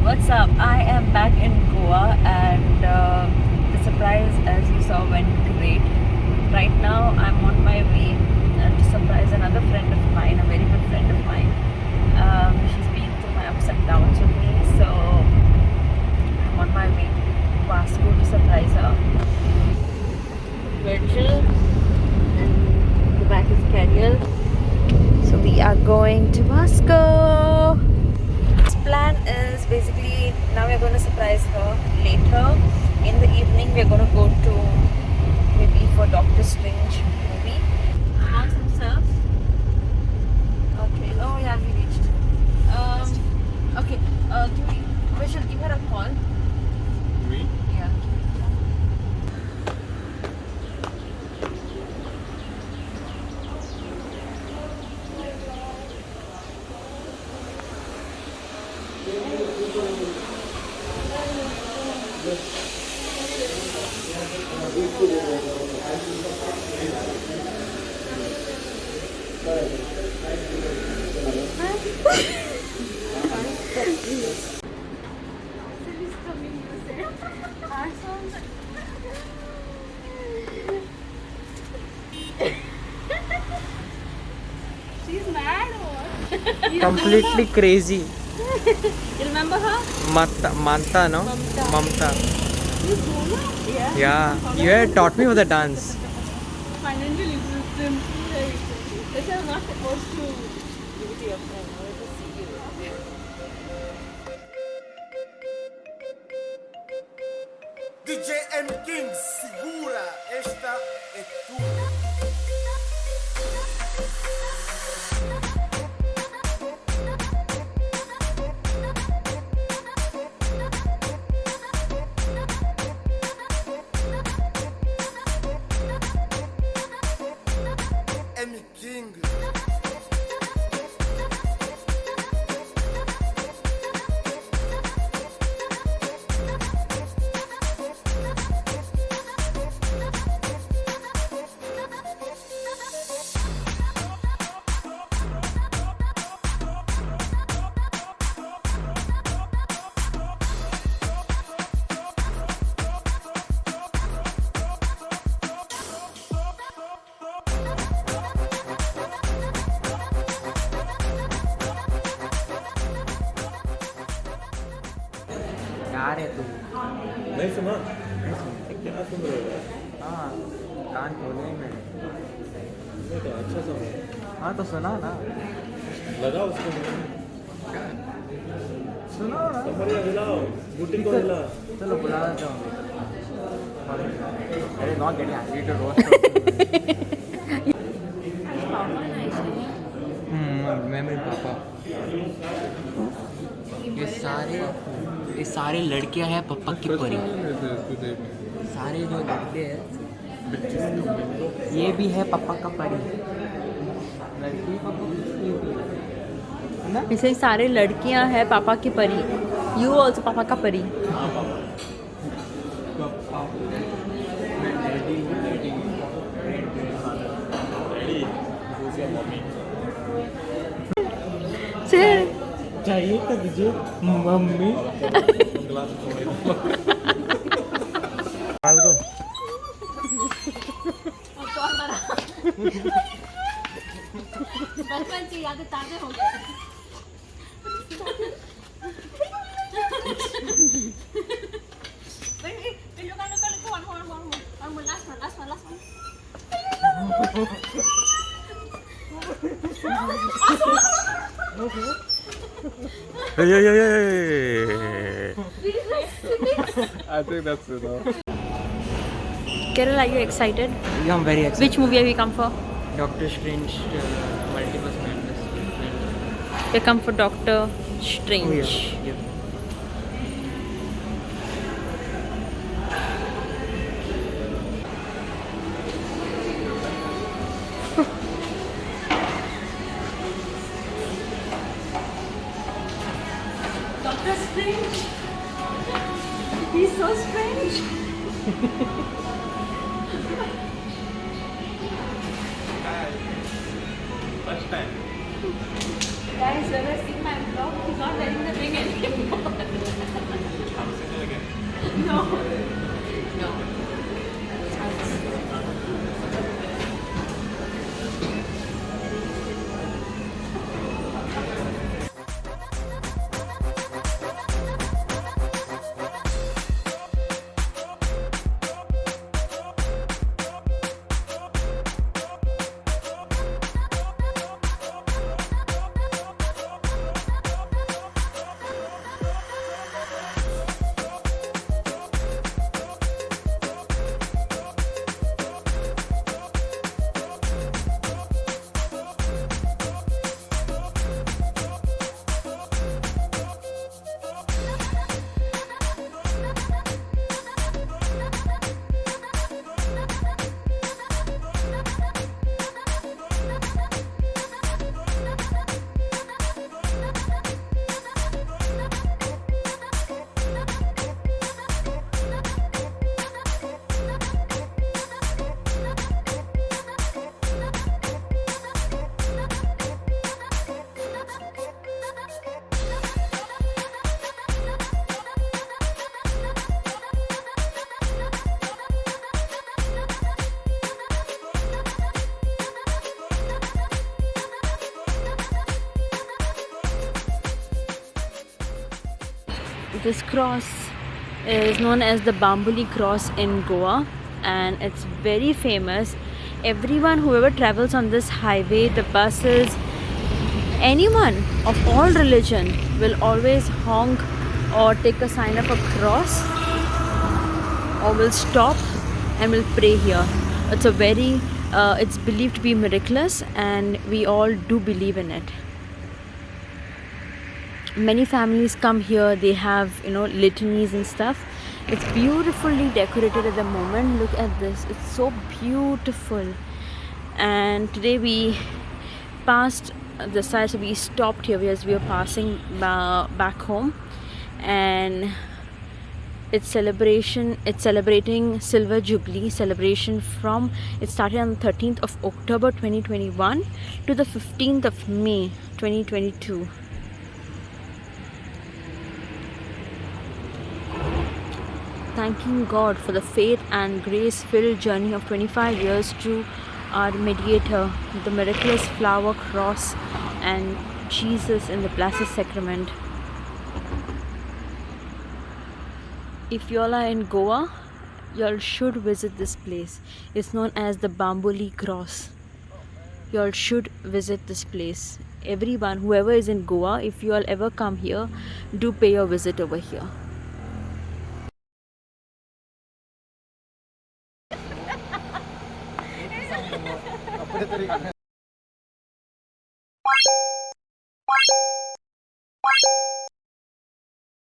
What's up? I am back in Goa and the surprise, as you saw, went great. Right now I'm on my way to surprise another friend of mine, a very good friend of mine. She's been through my ups and downs with me, so I'm on my way to Vasco to surprise her. Virgil, and the back is Carriel. So we are going to Vasco. Plan is basically now we're going to surprise her later in the evening. We're going to go to maybe for Doctor Strange movie. Want some surf? Okay. Oh yeah, we reached. Okay. We should give her a call. Me? Yeah. She's mad or what? Completely crazy. You remember her? Manta, no? Mamta. You know her? Yeah. Yeah, you had taught me for the dance. Financially simple. Because I'm not supposed to do your friend. I want to see you. DJ M King, segura, esta es tu. M King. यार है तू नहीं सुना क्या सुन रहे हो? हाँ कान खोले ही मैंने नहीं तो अच्छा सुना हाँ तो सुना ना लगाओ उसको सुनो ना कमरिया हिलाओ बुटी को हिला चलो बुला देता हूँ अरे not getting angry to roast मैं मेरे पापा ये सारे लड़कियां हैं पापा की परी सारे जो लड़के हैं ये भी है पापा का परी लड़की पापा ना इसे सारे लड़कियां हैं पापा की परी. You also पापा का परी. चाहिए तो दीजिए मम्मी डाल दो बचपन की यादें ताज़ा हो गई. Last one. I think that's enough. Kerala, are you excited? Yeah, I'm very excited. Which movie have you come for? Doctor Strange Multiverse Madness. We come for Doctor Strange. Oh, yeah. Doctor Strange. He's so strange. First time. Guys, when I see my vlog, he's not wearing the ring anymore. This cross is known as the Bambuli cross in Goa, and it's very famous. Everyone, whoever travels on this highway, the buses, anyone of all religion will always honk or take a sign of a cross, or will stop and will pray here. It's a very it's believed to be miraculous, and we all do believe in it. Many families come here, they have, you know, litanies and stuff. It's beautifully decorated at the moment. Look at this, it's so beautiful. And today we passed the side, so we stopped here as we were passing back home, and it's celebrating silver jubilee celebration. From it started on the 13th of October 2021 to the 15th of May 2022. Thanking God for the faith and grace filled journey of 25 years to our mediator, the miraculous flower cross, and Jesus in the Blessed Sacrament. If you all are in Goa, you all should visit this place. It's known as the Bambuli cross. You all should visit this place. Everyone, whoever is in Goa, if you all ever come here, do pay your visit over here.